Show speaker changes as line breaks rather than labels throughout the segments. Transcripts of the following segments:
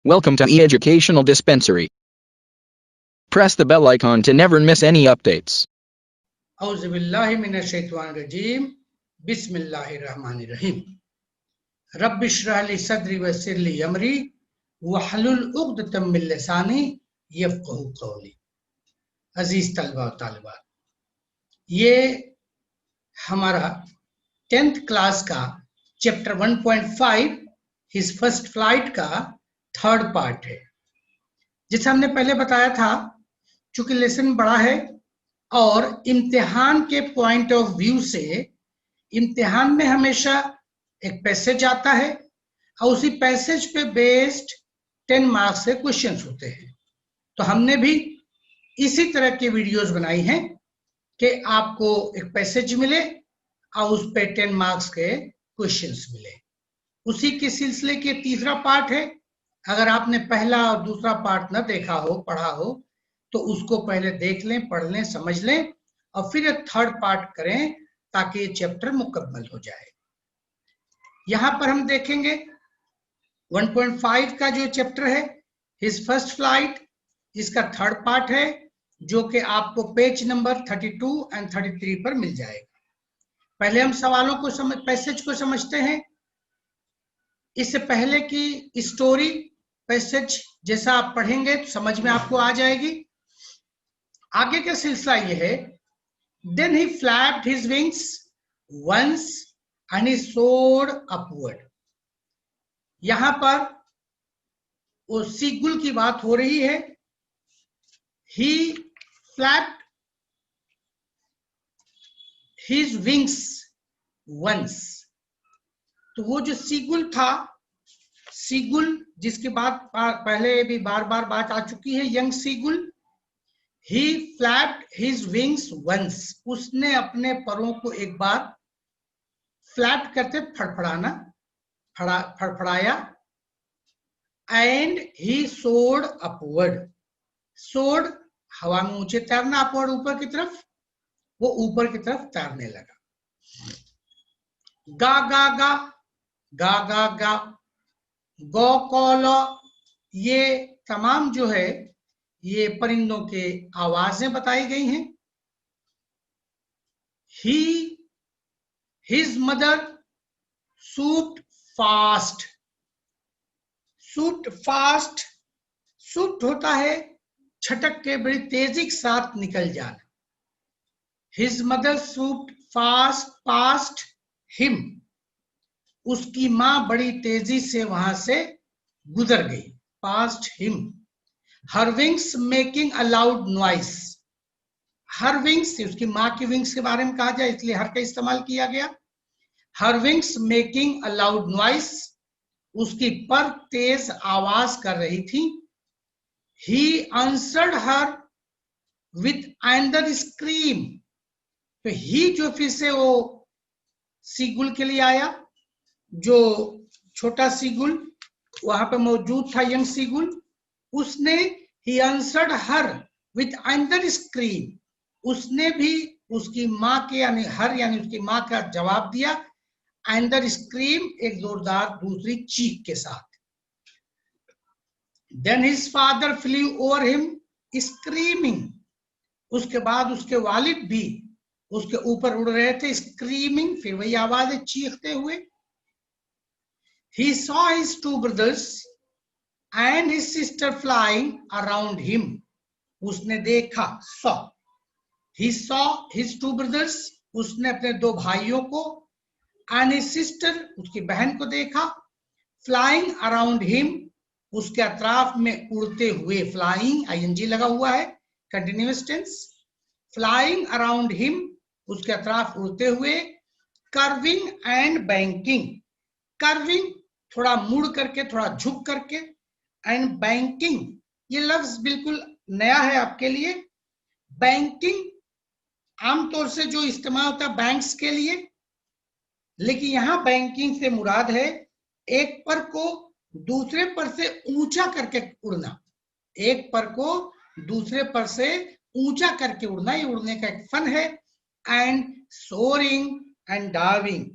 Welcome to e-Educational Dispensary. Press the bell icon to never miss any updates.
औज़ुबिल्लाहि मिनश्शैतानिर्रजीम बिस्मिल्लाहिर्रहमानिर्रहीम रब्बिश्रह ली सदरी वयस्सिर ली अमरी वहलुल उक़दतम मिन लिसानी यफ़क़हू क़ौली। अजीज तलबा और तालिबात, ये हमारा 10th क्लास का चैप्टर 1.5 हिज फर्स्ट फ्लाइट का थर्ड पार्ट है। जैसे हमने पहले बताया था, चूंकि लेसन बड़ा है और इम्तिहान के पॉइंट ऑफ व्यू से इम्तिहान में हमेशा एक पैसेज आता है और उसी पैसेज पे बेस्ड 10 मार्क्स के क्वेश्चंस होते हैं। तो हमने भी इसी तरह के वीडियोस बनाई हैं कि आपको एक पैसेज मिले और उस पे 10 मार्क्स के क्वेश्चंस मिले। उसी के सिलसिले के तीसरा पार्ट है। अगर आपने पहला और दूसरा पार्ट न देखा हो, पढ़ा हो, तो उसको पहले देख लें, पढ़ लें, समझ लें और फिर थर्ड पार्ट करें ताकि ये चैप्टर मुकम्मल हो जाए। यहां पर हम देखेंगे 1.5 का जो चैप्टर है हिज फर्स्ट फ्लाइट, इसका थर्ड पार्ट है जो कि आपको पेज नंबर 32 एंड 33 पर मिल जाएगा। पहले हम सवालों को पैसेज को समझते हैं। इससे पहले की स्टोरी पैसेज जैसा आप पढ़ेंगे तो समझ में आपको आ जाएगी। आगे का सिलसिला ये है, then he flapped his wings once and he soared upward. यहां पर वो सीगुल की बात हो रही है। He flapped his wings once, तो वो जो सीगुल था, सीगुल जिसके बाद पहले भी बार बार बात आ चुकी है, young seagull. He flapped his wings once, उसने अपने परों को एक बार फ्लैप करते फड़फड़ाना, फड़फड़ाया। And he soared upward, soared हवा में ऊंचे तैरना, अपवर्ड ऊपर की तरफ, वो ऊपर की तरफ तैरने लगा। गा गा गा, गा गा गा, गौ कौला, ये तमाम जो है ये परिंदों के आवाजें बताई गई हैं। His mother swooped fast, swooped fast, swooped होता है छटक के बड़ी तेजी के साथ निकल जाना। His mother swooped fast past him, उसकी मां बड़ी तेजी से वहां से गुजर गई, past him। Her wings making a loud noise, her wings, उसकी मां की विंग्स के बारे में कहा जाए इसलिए हर का इस्तेमाल किया गया। Her wings making a loud noise, उसकी पर तेज आवाज कर रही थी। He answered her with another scream, तो ही जो फिर से वो सीगुल के लिए आया, जो छोटा सीगुल वहां पे मौजूद था, यंग सीगुल, उसने he answered her with another scream, उसने भी उसकी मां के यानी हर यानी उसकी मां का जवाब दिया। another scream, एक जोरदार दूसरी चीख के साथ। then his father flew over him screaming, उसके बाद उसके वालिद भी उसके ऊपर उड़ रहे थे, screaming, फिर वही आवाज है चीखते हुए। he saw his two brothers and his sister flying around him, उसने देखा, saw, he saw his two brothers, उसने अपने दो भाइयों को, and his sister, उसकी बहन को देखा, flying around him, उसके अतराफ में उड़ते हुए, flying ing लगा हुआ है, continuous tense, flying around him, उसके अतराफ उड़ते हुए। curving and banking, curving थोड़ा मुड़ करके, थोड़ा झुक करके, एंड बैंकिंग, ये लफ्ज बिल्कुल नया है आपके लिए। बैंकिंग आमतौर से जो इस्तेमाल होता है बैंक्स के लिए, लेकिन यहां बैंकिंग से मुराद है एक पर को दूसरे पर से ऊंचा करके उड़ना, एक पर को दूसरे पर से ऊंचा करके उड़ना, ये उड़ने का एक फन है। And soaring and diving,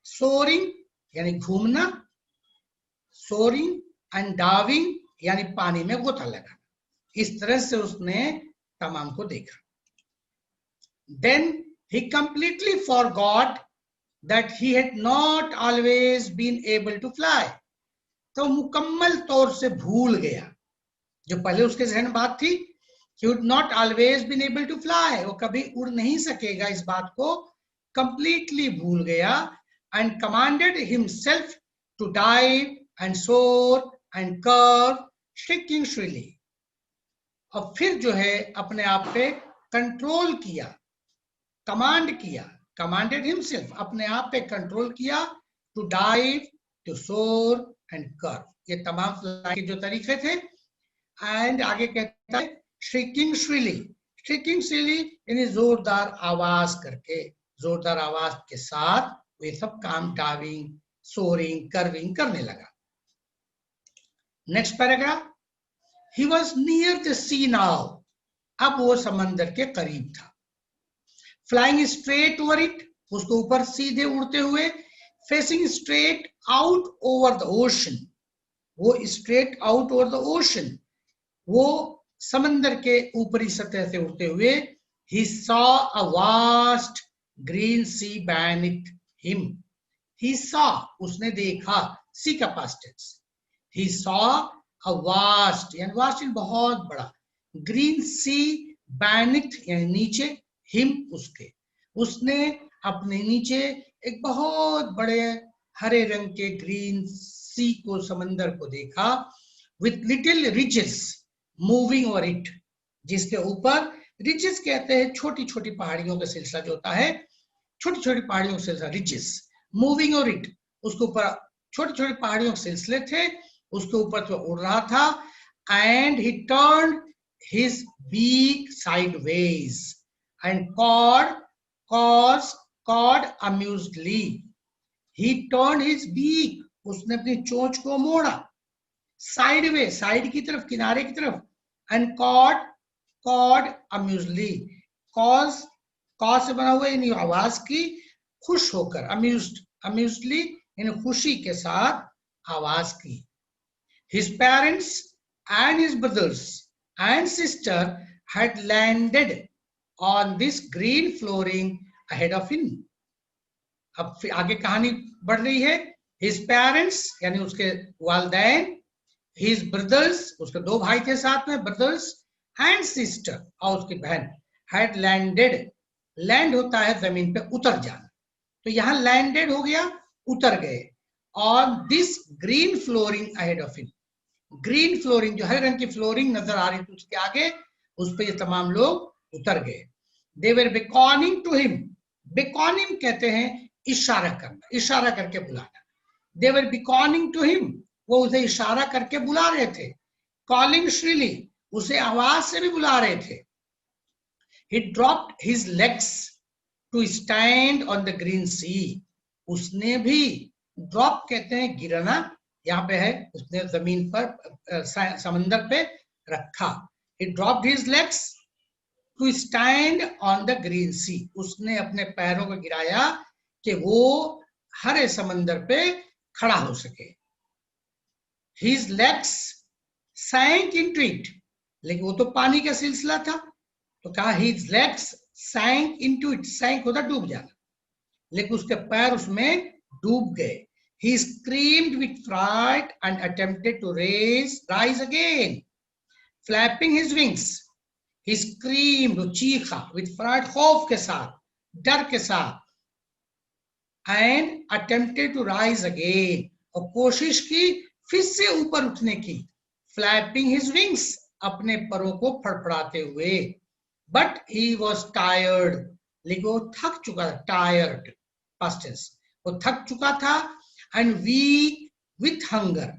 soaring यानी घूमना, सोरिंग एंड डाइविंग यानी पानी में गोता लगाना। इस तरह से उसने तमाम को देखा। Then he completely forgot that he had not always been able to fly. तो मुकम्मल तौर से भूल गया, जो पहले उसके जहन में बात थी, he would not always been able to fly, वो कभी उड़ नहीं सकेगा, इस बात को completely भूल गया, and commanded himself to dive and soar and curve, shrieking shrilly. और फिर जो है अपने आप पे कंट्रोल किया, कमांड किया, कमांडेड हिमसेल्फ, अपने आप पे कंट्रोल किया, टू डाइव, टू सोर एंड कर्व, ये तमाम फ्लाई के जो तरीके थे। एंड आगे कहता है श्रीकिंग श्रीली, श्रीकिंग श्रीली यानी जोरदार आवाज करके, जोरदार आवाज के साथ वे सब काम डाइविंग, सोरिंग, कर्विंग करने लगा। Next paragraph, he was near the sea now, अब वो समंदर के करीब था। Flying straight over it, उसको ऊपर सीधे उड़ते हुए, facing straight out over the ocean, वो straight out over the ocean, वो समंदर के ऊपरी सतह से उड़ते हुए, he saw a vast green sea beneath him. He saw, उसने देखा, see का past tense, he saw a vast, यानी vast यानी बहुत बड़ा, green sea beneath यानी नीचे, him उसके, उसने अपने नीचे एक बहुत बड़े हरे रंग के ग्रीन सी को, समंदर को देखा, with little ridges moving over it, जिसके ऊपर, ridges कहते हैं छोटी छोटी पहाड़ियों का सिलसिला जो होता है, छोटी छोटी पहाड़ियों का सिलसिला, ridges moving over it, उसके ऊपर छोटी छोटी पहाड़ियों के सिलसिले थे, उसके ऊपर तो उड़ रहा था। and he turned his beak sideways and cawed amusedly. He turned his beak, उसने अपनी चोंच को मोड़ा, sideways, साइड की तरफ, किनारे की तरफ, and cawed amusedly, cause से बना हुआ यानी आवाज की, खुश होकर, amusedly यानी खुशी के साथ आवाज की। His parents and his brothers and sister had landed on this green flooring ahead of him. अब आगे कहानी बढ़ रही है। His parents यानी उसके वालिदैन, his brothers उसके दो भाई थे साथ में, brothers and sister और उसकी बहन, had landed, land होता है जमीन पे उतर जाना, तो यहाँ landed हो गया, उतर गए, on this green flooring ahead of him. Green flooring, जो हरे रंग की फ्लोरिंग नजर आ रही थी उसके आगे, उस पे ये तमाम लोग उतर गए। They were beckoning to him, beckoning कहते हैं इशारा करना, इशारा करके बुलाना। They were beckoning to him, वो उसे इशारा करके बुला रहे थे। Calling shrilly, उसे आवाज से भी बुला रहे थे। He dropped his legs to stand on the green sea, उसने भी, drop कहते हैं गिरना, यहाँ पे है, उसने जमीन पर, समंदर पे रखा। He dropped his legs to stand on the green sea, उसने अपने पैरों को गिराया कि वो हरे समंदर पे खड़ा हो सके। His legs sank into it, लेकिन वो तो पानी का सिलसिला था, तो कहा his legs sank into it, sank होता डूब जाना, लेकिन उसके पैर उसमें डूब गए। He screamed with fright and attempted to rise again, flapping his wings. He screamed, चीखा, with fright, खौफ के साथ, डर के साथ, and attempted to rise again, और कोशिश की फिर से ऊपर उठने की, flapping his wings, अपने परों को फड़फड़ाते हुए, but he was tired, लेकिन वो थक चुका था, tired, past tense, वो थक चुका था, and weak with hunger,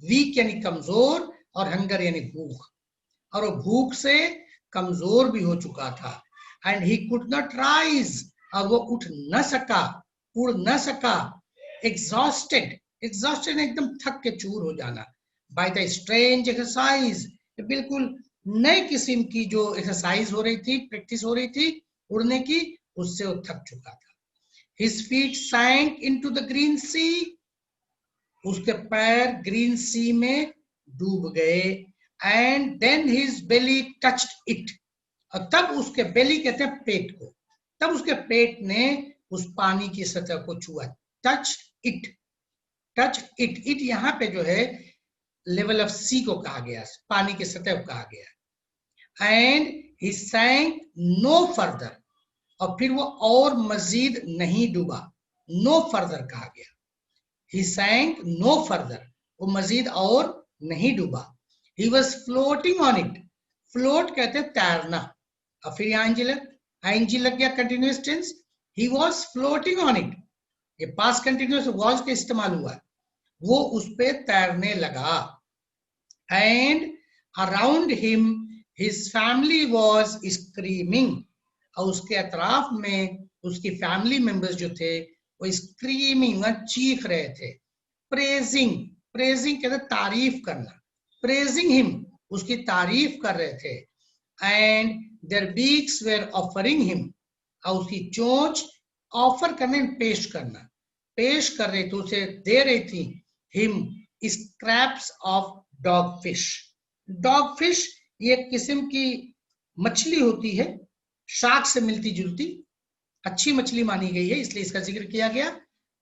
weak यानी कमजोर और hunger यानी भूख, और वो भूख से कमजोर भी हो चुका था। and he could not rise, और वो उठ न सका, उड़ न सका, exhausted, exhausted एकदम थक के चूर हो जाना, by the strange exercise, बिल्कुल नए किस्म की जो एक्सरसाइज हो रही थी, प्रैक्टिस हो रही थी उड़ने की, उससे वो थक चुका था। His feet sank into the green sea, उसके पैर ग्रीन सी में डूब गए। And then his belly touched it, और तब उसके बेली कहते हैं पेट को, तब उसके पेट ने उस पानी की सतह को छुआ। Touch it, touch it, it यहाँ पे जो है लेवल ऑफ सी को कहा गया, पानी की सतह को कहा गया। एंड ही सैंक नो फर्दर, और फिर वो और मजीद नहीं डूबा, नो फर्दर कहा गया। ही सैंक नो फर्दर, वो मजीद और नहीं डूबा। He was floating on it, float कहते हैं तैरना, और फिर यहाँ आईएनजी लग गया, continuous tense. He was floating on it, ये पास्ट कंटिन्यूअस वॉज का इस्तेमाल हुआ, वो उस पे तैरने लगा। And around him his family was screaming, और उसके अतराफ में उसकी फैमिली मेंबर्स जो थे वो स्क्रीमिंग, चीख रहे थे। प्रेजिंग, प्रेजिंग कहते तारीफ करना, प्रेजिंग हिम, उसकी तारीफ कर रहे थे। And their beaks were offering him, और उसकी चोंच ऑफर करने, पेश करना, पेश कर रही थी, उसे दे रही थी। Him scraps of dog fish, dog fish ये एक किस्म की मछली होती है, शार्क से मिलती जुलती, अच्छी मछली मानी गई है, इसलिए इसका जिक्र किया गया।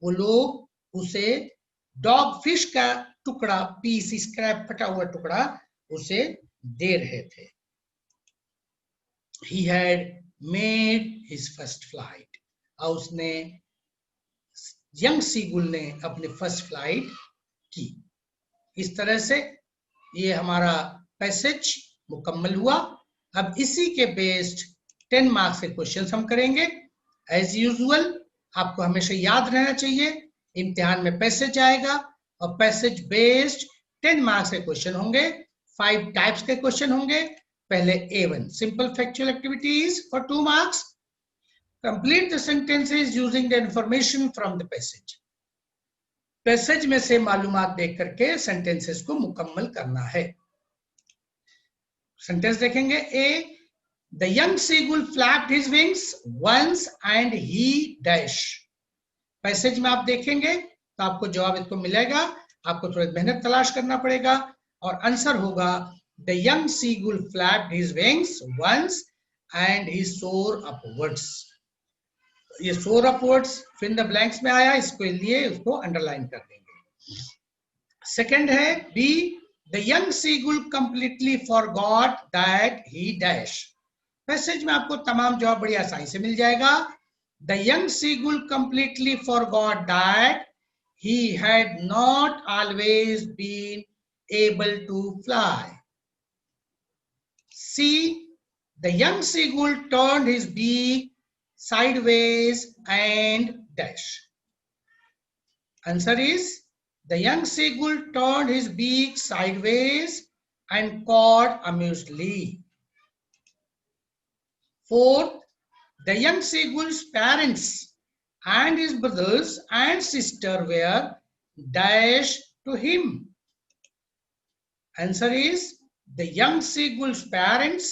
वो लोग उसे डॉग फिश का टुकड़ा, पीस, स्क्रैप, फटा हुआ टुकड़ा उसे दे रहे थे। He had made his first flight, और उसने, यंग सीगुल ने अपनी फर्स्ट फ्लाइट की। इस तरह से ये हमारा पैसेज मुकम्मल हुआ। अब इसी के बेस्ड 10 मार्क्स के क्वेश्चंस हम करेंगे। एज यूजुअल आपको हमेशा याद रहना चाहिए, इम्तिहान में पैसेज आएगा और पैसेज बेस्ड 10 मार्क्स के क्वेश्चन होंगे। 5 टाइप्स के क्वेश्चन होंगे। पहले A1 simple factual activities for 2 marks. Complete the sentences using the information from the passage, passage में से मालूमात देख करके सेंटेंसेस को मुकम्मल करना है। सेंटेंस देखेंगे। A, the young seagull flapped his wings once and he dash. Passage में आप देखेंगे तो आपको जवाब इसको मिलेगा, आपको थोड़ी मेहनत तलाश करना पड़ेगा, और आंसर होगा the young seagull flapped his wings once and he soar upwards. ये सोर अपवर्ड्स फिर द ब्लैंक्स में आया, इसके लिए उसको अंडरलाइन कर देंगे। सेकंड है B, the young seagull completely forgot that he dash. Passage में आपको तमाम जवाब बड़ी आसानी से मिल जाएगा। The young seagull completely forgot that he had not always been able to fly. C, the young seagull turned his beak sideways and dash. Answer is the young seagull turned his beak sideways and cawed amusedly. Fourth, the young seagull's parents and his brothers and sister were dash to him. Answer is the young seagull's parents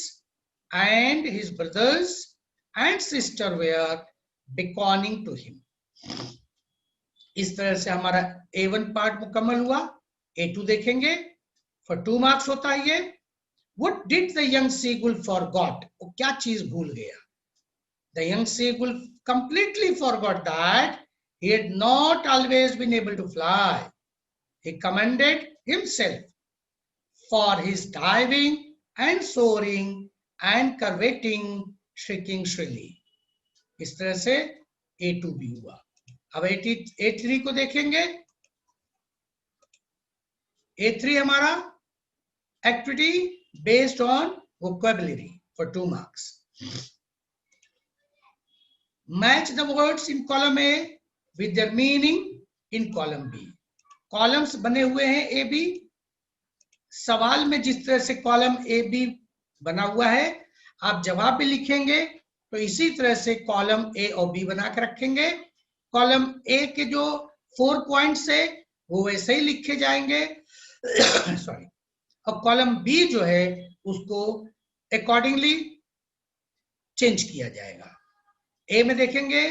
and his brothers and sister were beckoning to him. इस तरह से हमारा A1 part मुकम्मल हुआ। A2 देखेंगे, for 2 marks होता है ये। What did the young seagull forgot? वो क्या चीज भूल गया? The young seagull completely forgot that he had not always been able to fly. He commended himself for his diving and soaring and curveting, shrieking shrilly. इस तरह से A2 भी हुआ। अब A3 को देखेंगे। A3 हमारा activity based on vocabulary for 2 marks. Match the words in column A with their meaning in column B. Columns बने हुए हैं ए बी। सवाल में जिस तरह से कॉलम ए बी बना हुआ है, आप जवाब भी लिखेंगे तो इसी तरह से कॉलम ए और बी बना के रखेंगे। कॉलम ए के जो 4 पॉइंट्स है वो वैसे ही लिखे जाएंगे सॉरी, और कॉलम बी जो है उसको अकॉर्डिंगली चेंज किया जाएगा। ए में देखेंगे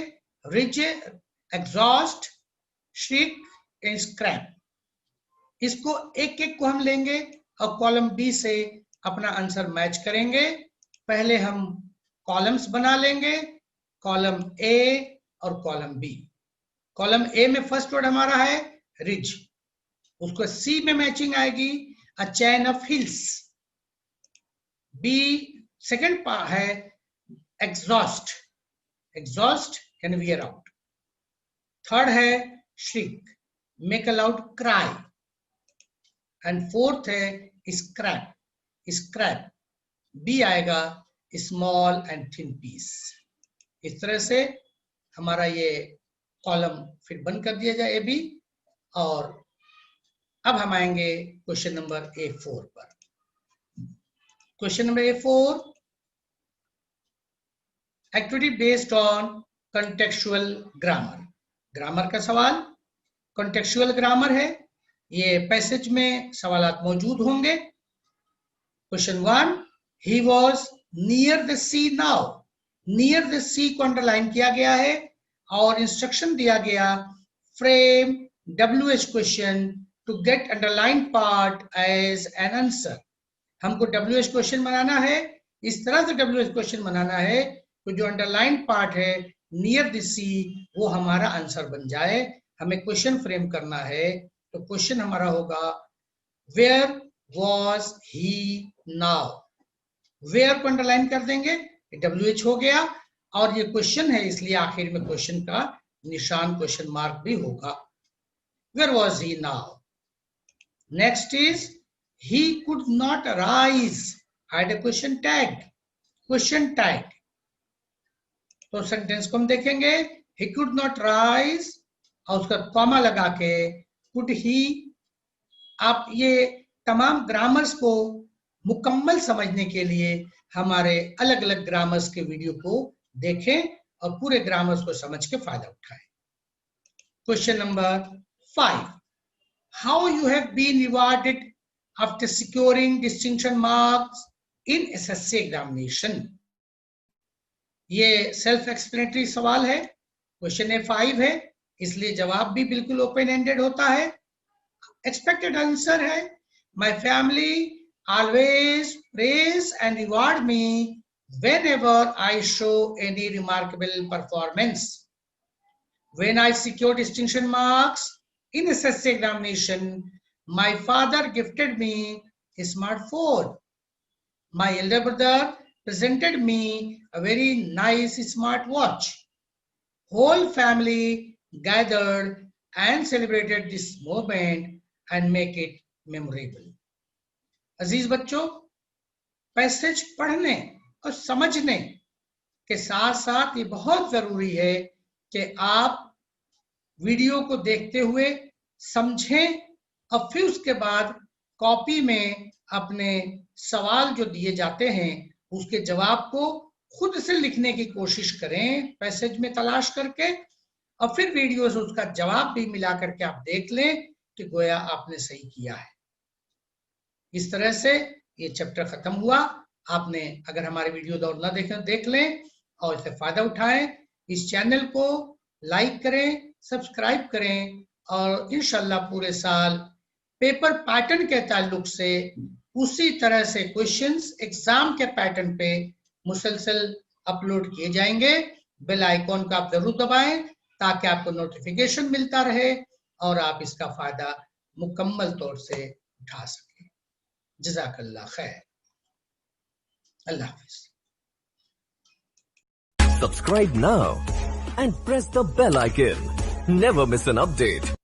रिच, एग्जॉस्ट, श्रिक एंड स्क्रैप। इसको एक एक को हम लेंगे और कॉलम बी से अपना आंसर मैच करेंगे। पहले हम कॉलम्स बना लेंगे, कॉलम ए और कॉलम बी। कॉलम ए में फर्स्ट वर्ड हमारा है रिज, उसको सी में मैचिंग आएगी a chain of hills. B second है exhaust, exhaust can wear out. Third है shriek, make a loud cry. And fourth है स्क्रैप, स्क्रैप बी आएगा स्मॉल एंड थिन पीस। इस तरह से हमारा ये कॉलम फिर बंद कर दिया जाए ए बी। और अब हम आएंगे क्वेश्चन नंबर A4 पर। Question number A4, activity based on contextual grammar. Grammar का सवाल कॉन्टेक्चुअल ग्रामर है, ये पैसेज में सवालात मौजूद होंगे। Question 1, he was near the sea now. Near the sea को अंडरलाइन किया गया है और इंस्ट्रक्शन दिया गया frame WH question to get underline part as an answer. हमको WH क्वेश्चन बनाना है, इस तरह से WH क्वेश्चन बनाना है तो जो अंडरलाइन पार्ट है नियर द सी वो हमारा आंसर बन जाए। हमें क्वेश्चन फ्रेम करना है, तो क्वेश्चन हमारा होगा where was he now. Where को अंडरलाइन कर देंगे, WH हो गया और ये क्वेश्चन है इसलिए आखिर में क्वेश्चन का निशान क्वेश्चन मार्क भी होगा। Where was he now. Next is he could not rise, had a question tag, question tag। तो सेंटेंस को हम देखेंगे, he could not rise और उसका कॉमा लगा के could he। आप ये तमाम ग्रामर्स को मुकम्मल समझने के लिए हमारे अलग अलग ग्रामर्स के वीडियो को देखें और पूरे ग्रामर्स को समझ के फायदा उठाएं। Question number 5, how you have been rewarded after securing distinction marks in SSC examination। ये सेल्फ एक्सप्लेनेटरी सवाल है, क्वेश्चन A5 है इसलिए जवाब भी बिल्कुल ओपन एंडेड होता है। एक्सपेक्टेड आंसर है my family always praise and reward me whenever I show any remarkable performance। When I secured distinction marks in SSC examination, my father gifted me a smartphone. My elder brother presented me a very nice smartwatch. Whole family gathered and celebrated this moment and make it memorable। अजीज बच्चों, passage पढ़ने और समझने के साथ साथ ये बहुत जरूरी है कि आप वीडियो को देखते हुए समझें और फिर उसके बाद कॉपी में अपने सवाल जो दिए जाते हैं उसके जवाब को खुद से लिखने की कोशिश करें पैसेज में तलाश करके, और फिर वीडियो से उसका जवाब भी मिला करके आप देख लें कि गोया आपने सही किया है। इस तरह से ये चैप्टर खत्म हुआ। आपने अगर हमारे वीडियो दौर ना देखें देख लें और इससे फायदा उठाएं। इस चैनल को लाइक करें, सब्सक्राइब करें और इंशाल्लाह पूरे साल पेपर पैटर्न के ताल्लुक से उसी तरह से क्वेश्चंस एग्जाम के पैटर्न पे मुसलसल अपलोड किए जाएंगे। बेल आइकॉन का आप जरूर दबाएं ताकि आपको नोटिफिकेशन मिलता रहे और आप इसका फायदा मुकम्मल तौर से उठा सकें। जज़ाकल्लाह खैर। अल्लाह हाफ़िज़।
Subscribe now and press the bell icon. Never miss an update.